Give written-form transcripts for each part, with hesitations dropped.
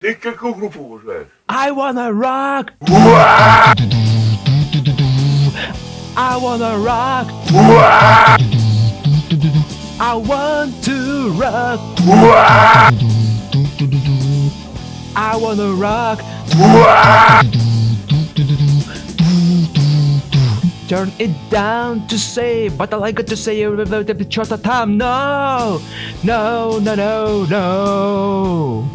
Ты какую группу уважаешь? I wanna rock. I wanna rock. I want to rock. I wanna rock. Turn it down to say, but all I got to say что-то там. No, no, no, no, no.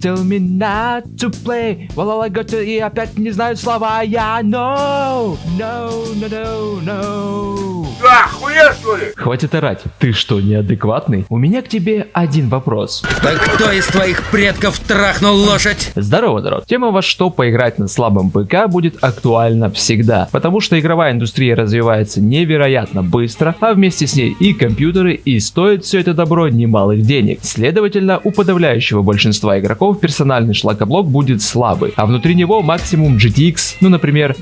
Tell me not to play. Well, all I got to... И опять не знаю слова. Я no, no, no, no, no. Хуя, что ли? Хватит орать. Ты что, неадекватный? У меня к тебе один вопрос. Так кто из твоих предков трахнул лошадь? Здорово, народ. Тема во что поиграть на слабом ПК будет актуальна всегда. Потому что игровая индустрия развивается невероятно быстро, а вместе с ней и компьютеры, и стоит все это добро немалых денег. Следовательно, у подавляющего большинства игроков персональный шлакоблок будет слабый, а внутри него максимум GTX, ну, например,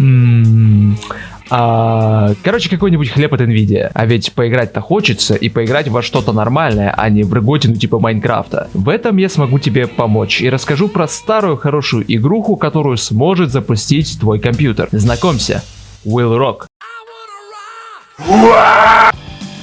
короче, какой-нибудь хлеб от Nvidia. А ведь поиграть-то хочется, и поиграть во что-то нормальное, а не в рыготину типа Майнкрафта. В этом я смогу тебе помочь и расскажу про старую хорошую игруху, которую сможет запустить твой компьютер. Знакомься, Will Rock.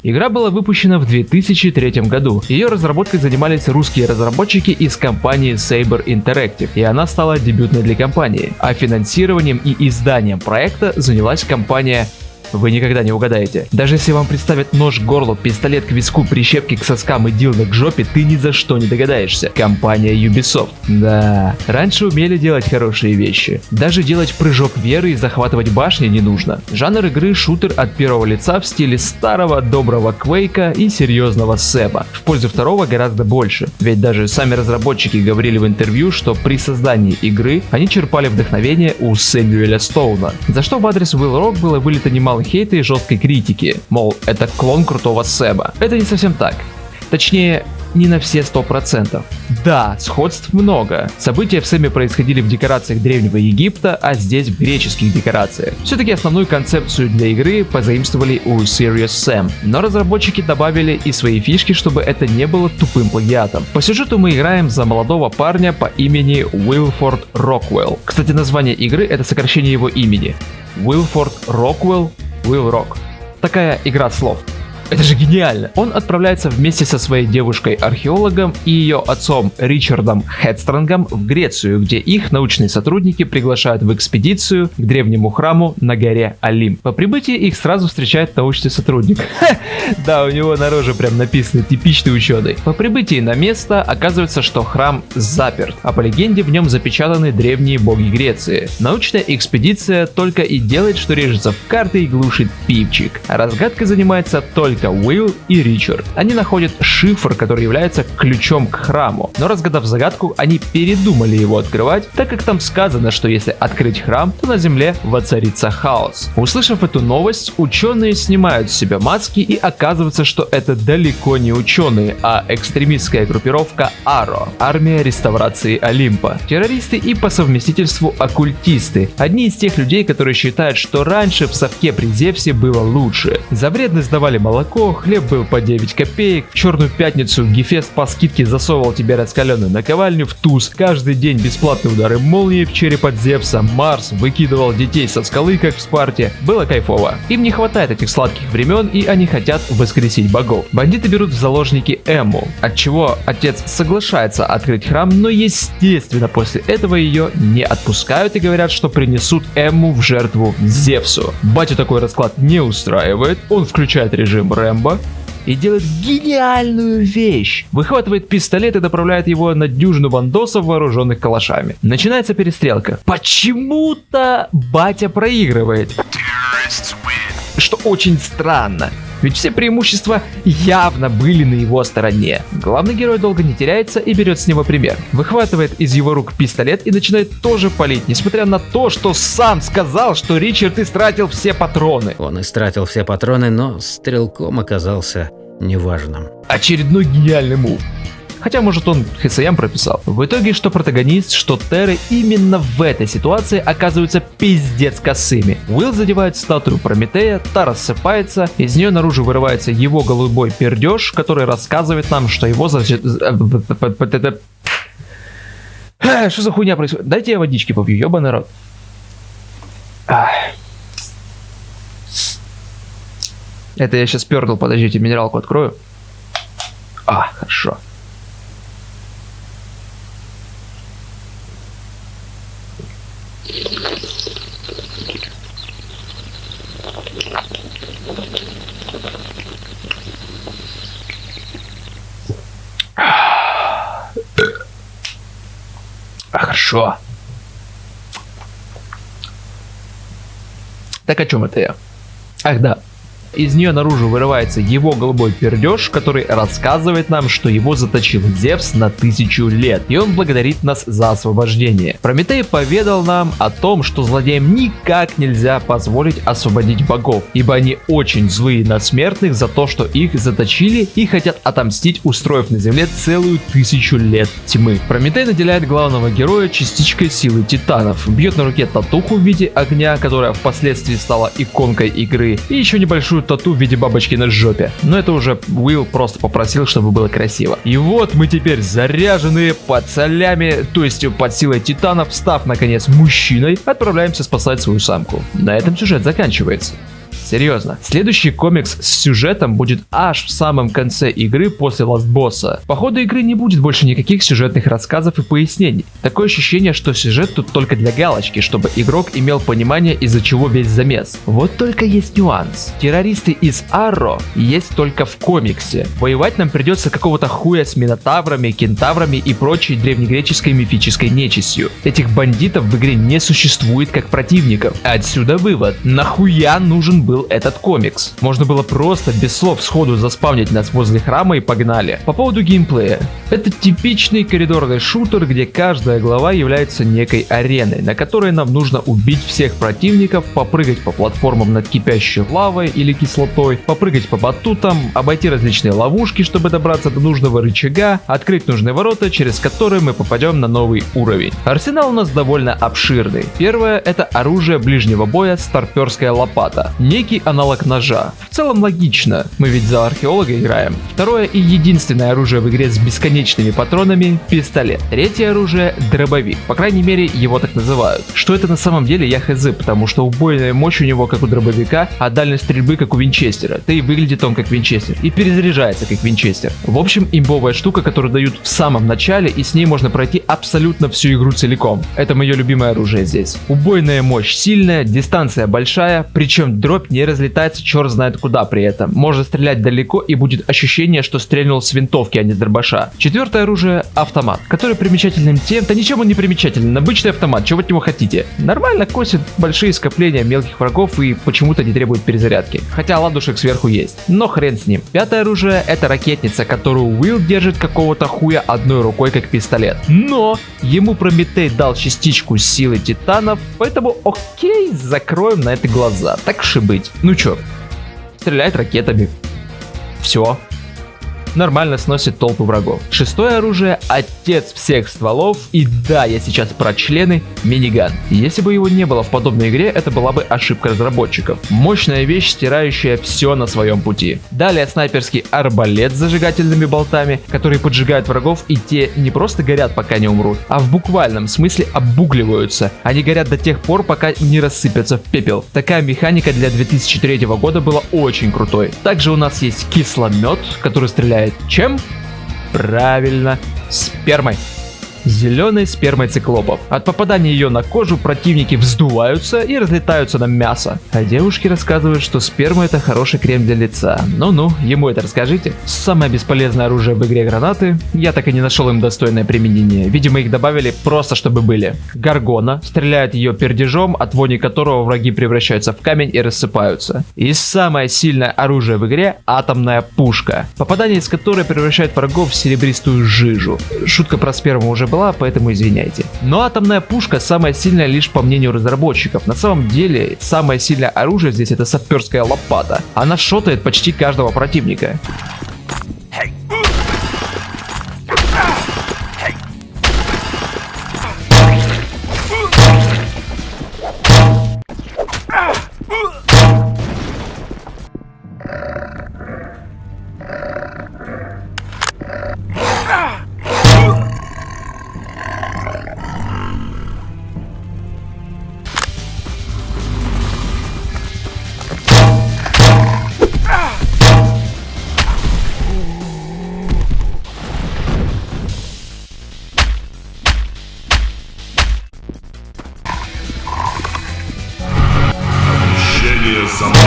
Игра была выпущена в 2003 году. Ее разработкой занимались русские разработчики из компании Saber Interactive, и она стала дебютной для компании. А финансированием и изданием проекта занялась компания... Вы никогда не угадаете. Даже если вам представят нож к горлу, пистолет к виску, прищепки к соскам и дилдо к жопе, ты ни за что не догадаешься. Компания Ubisoft. Да, раньше умели делать хорошие вещи. Даже делать прыжок веры и захватывать башни не нужно. Жанр игры шутер от первого лица в стиле старого доброго Квейка и серьезного Сэма. В пользу второго гораздо больше. Ведь даже сами разработчики говорили в интервью, что при создании игры они черпали вдохновение у Сэмюэля Стоуна. За что в адрес Will Rock было вылито немало хейта и жесткой критики, мол, это клон крутого Сэма. Это не совсем так. Точнее, не на все 100%. Да, сходств много. События в Сэме происходили в декорациях Древнего Египта, а здесь в греческих декорациях. Все-таки основную концепцию для игры позаимствовали у Serious Sam, но разработчики добавили и свои фишки, чтобы это не было тупым плагиатом. По сюжету мы играем за молодого парня по имени Уилфорд Роквелл. Кстати, название игры — это сокращение его имени. Уилфорд Роквелл, Will Rock. Такая игра слов. Это же гениально! Он отправляется вместе со своей девушкой-археологом и ее отцом Ричардом Хедстронгом в Грецию, где их научные сотрудники приглашают в экспедицию к древнему храму на горе Олимп. По прибытии их сразу встречает научный сотрудник. Да, у него на роже прям написано «типичный ученый». По прибытии на место оказывается, что храм заперт, а по легенде в нем запечатаны древние боги Греции. Научная экспедиция только и делает, что режется в карты и глушит пивчик. А разгадкой занимается только Уилл и Ричард. Они находят шифр, который является ключом к храму, но разгадав загадку, они передумали его открывать, так как там сказано, что если открыть храм, то на земле воцарится хаос. Услышав эту новость, ученые снимают с себя маски, и оказывается, что это далеко не ученые, а экстремистская группировка Аро, армия реставрации Олимпа. Террористы и по совместительству оккультисты. Одни из тех людей, которые считают, что раньше в совке при Зевсе было лучше. За вредность давали молоко, хлеб был по 9 копеек, в Черную пятницу Гефест по скидке засовывал тебе раскаленную наковальню в туз, каждый день бесплатные удары молнии в череп от Зевса, Марс выкидывал детей со скалы, как в Спарте. Было кайфово. Им не хватает этих сладких времен, и они хотят воскресить богов. Бандиты берут в заложники Эмму, от чего отец соглашается открыть храм, но естественно после этого ее не отпускают и говорят, что принесут Эмму в жертву Зевсу. Батю такой расклад не устраивает, он включает режим Рэмбо и делает гениальную вещь. Выхватывает пистолет и направляет его на дюжину бандосов, вооруженных калашами. Начинается перестрелка. Почему-то батя проигрывает. Что очень странно. Ведь все преимущества явно были на его стороне. Главный герой долго не теряется и берет с него пример. Выхватывает из его рук пистолет и начинает тоже палить, несмотря на то, что сам сказал, что Ричард истратил все патроны. Он истратил все патроны, но стрелком оказался неважным. Очередной гениальный мув. Хотя, может, он ХСМ прописал. В итоге, что протагонист, что Терры именно в этой ситуации оказываются пиздец косыми. Уилл задевает статую Прометея, та рассыпается, из нее наружу вырывается его голубой пердеж, который рассказывает нам, что его Что за хуйня происходит? Дайте я водички попью, ёбаный рот. Это я сейчас пердал, подождите, минералку открою. Хорошо. Хорошо. Так о чем это я? Ах да. Из нее наружу вырывается его голубой пердеж, который рассказывает нам, что его заточил Зевс на 1000 лет, и он благодарит нас за освобождение. Прометей поведал нам о том, что злодеям никак нельзя позволить освободить богов, ибо они очень злые на смертных за то, что их заточили и хотят отомстить, устроив на земле целую 1000 лет тьмы. Прометей наделяет главного героя частичкой силы титанов, бьет на руке татуху в виде огня, которая впоследствии стала иконкой игры, и еще небольшую тату в виде бабочки на жопе. Но это уже Уилл просто попросил, чтобы было красиво. И вот мы теперь заряженные под солями, то есть под силой титанов, став наконец мужчиной, отправляемся спасать свою самку. На этом сюжет заканчивается. Серьезно. Следующий комикс с сюжетом будет аж в самом конце игры после ластбосса. По ходу игры не будет больше никаких сюжетных рассказов и пояснений. Такое ощущение, что сюжет тут только для галочки, чтобы игрок имел понимание, из-за чего весь замес. Вот только есть нюанс. Террористы из Арро есть только в комиксе. Воевать нам придется какого-то хуя с минотаврами, кентаврами и прочей древнегреческой мифической нечистью. Этих бандитов в игре не существует как противников. Отсюда вывод. Нахуя нужен был этот комикс? Можно было просто без слов сходу заспавнить нас возле храма и погнали. По поводу геймплея. Это типичный коридорный шутер, где каждая глава является некой ареной, на которой нам нужно убить всех противников, попрыгать по платформам над кипящей лавой или кислотой, попрыгать по батутам, обойти различные ловушки, чтобы добраться до нужного рычага, открыть нужные ворота, через которые мы попадем на новый уровень. Арсенал у нас довольно обширный. Первое — это оружие ближнего боя старперская лопата. Некий аналог ножа. В целом логично, мы ведь за археолога играем. Второе и единственное оружие в игре с бесконечными патронами — пистолет. Третье оружие — дробовик. По крайней мере, его так называют. Что это на самом деле, я хз, потому что убойная мощь у него как у дробовика, а дальность стрельбы как у винчестера. Да и выглядит он как винчестер. И перезаряжается как винчестер. В общем, имбовая штука, которую дают в самом начале, и с ней можно пройти абсолютно всю игру целиком. Это мое любимое оружие здесь. Убойная мощь сильная, дистанция большая, причем дробь не разлетается черт знает куда при этом. Можно стрелять далеко и будет ощущение, что стрельнул с винтовки, а не с дробаша. Четвертое оружие — автомат, который примечателен тем, да ничем он не примечателен, обычный автомат, чего от него хотите. Нормально косит большие скопления мелких врагов и почему-то не требует перезарядки. Хотя ладушек сверху есть, но хрен с ним. Пятое оружие — это ракетница, которую Уилл держит какого-то хуя одной рукой как пистолет. Но ему Прометей дал частичку силы титанов, поэтому окей, закроем на это глаза. Так уж и быть. Ну чё, стреляет ракетами. Все. Нормально сносит толпу врагов. Шестое оружие — отец всех стволов. И да, я сейчас про члены — миниган. Если бы его не было в подобной игре, это была бы ошибка разработчиков. Мощная вещь, стирающая все на своем пути. Далее снайперский арбалет с зажигательными болтами, которые поджигают врагов, и те не просто горят, пока не умрут, а в буквальном смысле обугливаются. Они горят до тех пор, пока не рассыпятся в пепел. Такая механика для 2003 года была очень крутой. Также у нас есть кисломет, который стреляет чем? Правильно, спермой. Зеленой спермой циклопов. От попадания ее на кожу противники вздуваются и разлетаются на мясо. А девушки рассказывают, что сперма — это хороший крем для лица. Ну-ну, ему это расскажите. Самое бесполезное оружие в игре — гранаты. Я так и не нашел им достойное применение. Видимо, их добавили просто чтобы были. Гаргона. Стреляет ее пердежом, от вони которого враги превращаются в камень и рассыпаются. И самое сильное оружие в игре — атомная пушка, попадание из которой превращает врагов в серебристую жижу. Шутка про сперму уже была, поэтому извиняйте. Но атомная пушка самая сильная лишь по мнению разработчиков. На самом деле, самое сильное оружие здесь — это саперская лопата. Она шотает почти каждого противника. Насилие за мной.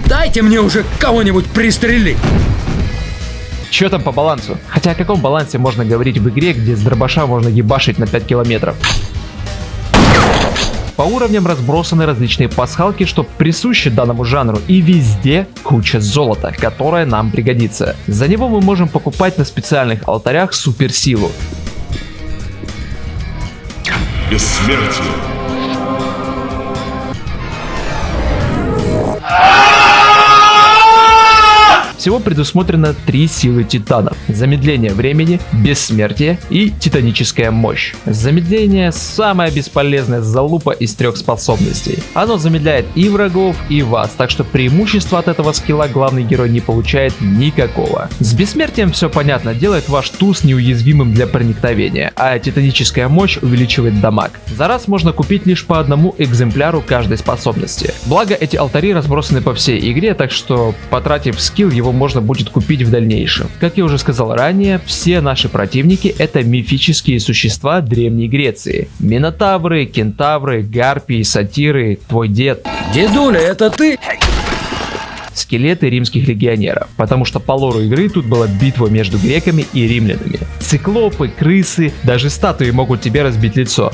Дайте мне уже кого-нибудь пристрелить. Чё там по балансу? Хотя о каком балансе можно говорить в игре, где с дробаша можно ебашить на 5 километров? По уровням разбросаны различные пасхалки, что присущи данному жанру, и везде куча золота, которое нам пригодится. За него мы можем покупать на специальных алтарях суперсилу. Бессмертие. Всего предусмотрено 3 силы титанов: замедление времени, бессмертие и титаническая мощь. Замедление — самая бесполезная залупа из 3 способностей. Оно замедляет и врагов, и вас, так что преимущества от этого скилла главный герой не получает никакого. С бессмертием все понятно, делает ваш туз неуязвимым для проникновения, а титаническая мощь увеличивает дамаг. За раз можно купить лишь по одному экземпляру каждой способности. Благо эти алтари разбросаны по всей игре, так что потратив скилл, его можно будет купить в дальнейшем. Как я уже сказал ранее, все наши противники — это мифические существа Древней Греции. Минотавры, кентавры, гарпии, сатиры, твой дед. Дедуля, это ты? Скелеты римских легионеров, потому что по лору игры тут была битва между греками и римлянами. Циклопы, крысы, даже статуи могут тебе разбить лицо.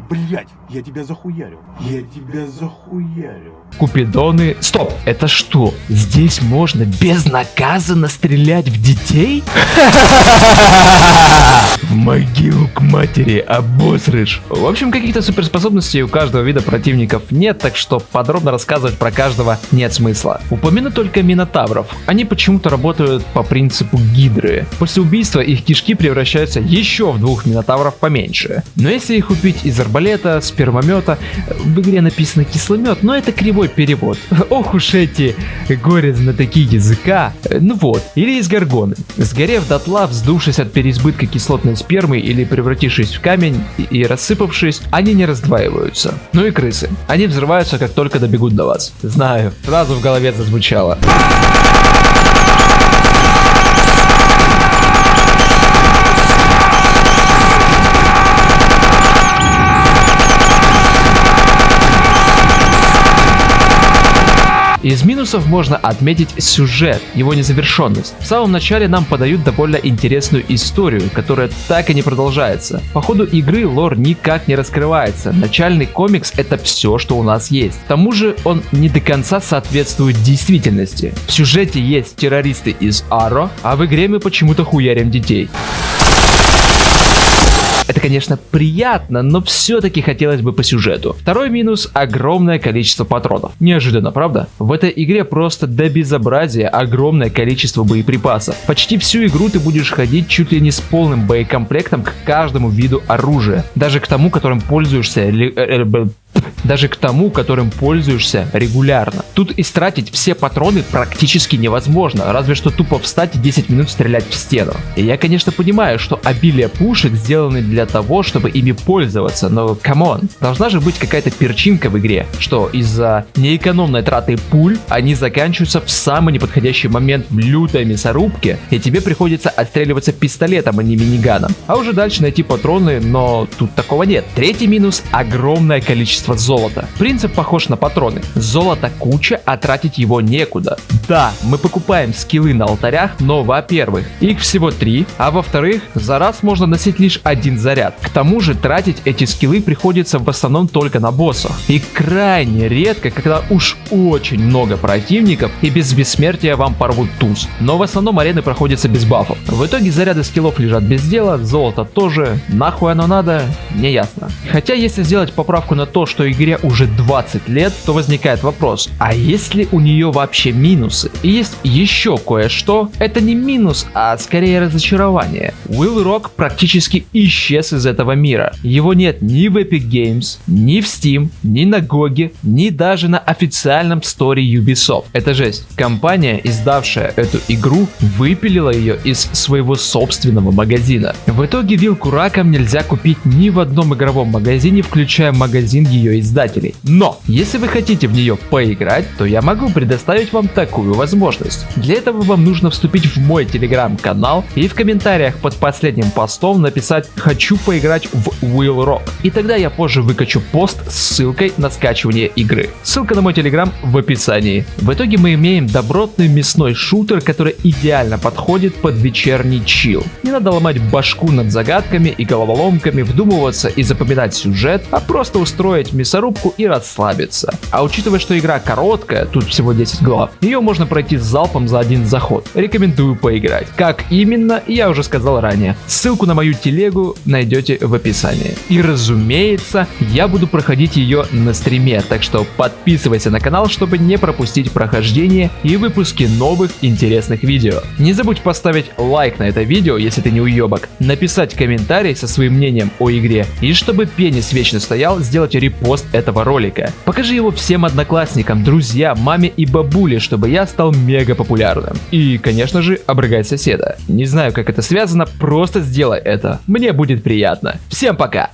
Блять, я тебя захуярил. Я тебя захуярил. Купидоны... Стоп! Это что? Здесь можно безнаказанно стрелять в детей? В могилу к матери обосрышь. В общем, каких-то суперспособностей у каждого вида противников нет, так что подробно рассказывать про каждого нет смысла. Упомяну только минотавров. Они почему-то работают по принципу гидры. После убийства их кишки превращаются еще в 2 минотавров поменьше. Но если их убить из арбалета, спермомета, в игре написано кисломет, но это кривой перевод. Ох уж эти горе-знатоки языка. Ну вот, или из горгоны. Сгорев дотла, вздувшись от переизбытка кислотной спермы или превратившись в камень и рассыпавшись, они не раздваиваются. Ну и крысы. Они взрываются, как только добегут до вас. Знаю, сразу в голове зазвучало. Из минусов можно отметить сюжет, его незавершенность. В самом начале нам подают довольно интересную историю, которая так и не продолжается. По ходу игры лор никак не раскрывается. Начальный комикс — это все, что у нас есть. К тому же он не до конца соответствует действительности. В сюжете есть террористы из Аро, а в игре мы почему-то хуярим детей. Это, конечно, приятно, но все-таки хотелось бы по сюжету. Второй минус — огромное количество патронов. Неожиданно, правда? В этой игре просто до безобразия огромное количество боеприпасов. Почти всю игру ты будешь ходить чуть ли не с полным боекомплектом к каждому виду оружия. Даже к тому, которым пользуешься регулярно. Тут истратить все патроны практически невозможно, разве что тупо встать и 10 минут стрелять в стену. И я, конечно, понимаю, что обилие пушек сделаны для того, чтобы ими пользоваться, но камон, должна же быть какая-то перчинка в игре, что из-за неэкономной траты пуль они заканчиваются в самый неподходящий момент в лютой мясорубке, и тебе приходится отстреливаться пистолетом, а не миниганом. А уже дальше найти патроны, но тут такого нет. Третий минус — огромное количество золота. Принцип похож на патроны. Золота куча, а тратить его некуда. Да, мы покупаем скиллы на алтарях, но, во-первых, их всего 3, а во-вторых, за раз можно носить лишь 1 заряд. К тому же тратить эти скиллы приходится в основном только на боссах. И крайне редко, когда уж очень много противников, и без бессмертия вам порвут туз. Но в основном арены проходятся без бафов. В итоге заряды скиллов лежат без дела, золото тоже. Нахуй оно надо? Не ясно. Хотя если сделать поправку на то, что игре уже 20 лет, то возникает вопрос, а есть ли у нее вообще минусы? И есть еще кое-что. Это не минус, а скорее разочарование. Will Rock практически исчез из этого мира. Его нет ни в Epic Games, ни в Steam, ни на GOG, ни даже на официальном сторе Ubisoft. Это жесть. Компания, издавшая эту игру, выпилила ее из своего собственного магазина. В итоге вилку раком нельзя купить ни в одном игровом магазине, включая магазин ее издателей. Но, если вы хотите в нее поиграть, то я могу предоставить вам такую новую возможность. Для этого вам нужно вступить в мой телеграм-канал и в комментариях под последним постом написать «Хочу поиграть в Wheel Rock». И тогда я позже выкачу пост с ссылкой на скачивание игры. Ссылка на мой телеграм в описании. В итоге мы имеем добротный мясной шутер, который идеально подходит под вечерний чил. Не надо ломать башку над загадками и головоломками, вдумываться и запоминать сюжет, а просто устроить мясорубку и расслабиться. А учитывая, что игра короткая, тут всего 10 глав, ее можно пройти с залпом за один заход. Рекомендую поиграть. Как именно, я уже сказал ранее. Ссылку на мою телегу найдете в описании. И разумеется, я буду проходить ее на стриме, так что подписывайся на канал, чтобы не пропустить прохождение и выпуски новых интересных видео. Не забудь поставить лайк на это видео, если ты не уебок, написать комментарий со своим мнением о игре, и чтобы пенис вечно стоял, сделать репост этого ролика. Покажи его всем одноклассникам, друзьям, маме и бабуле, чтобы я стал мега популярным. И, конечно же, обругай соседа. Не знаю, как это связано, просто сделай это. Мне будет приятно. Всем пока!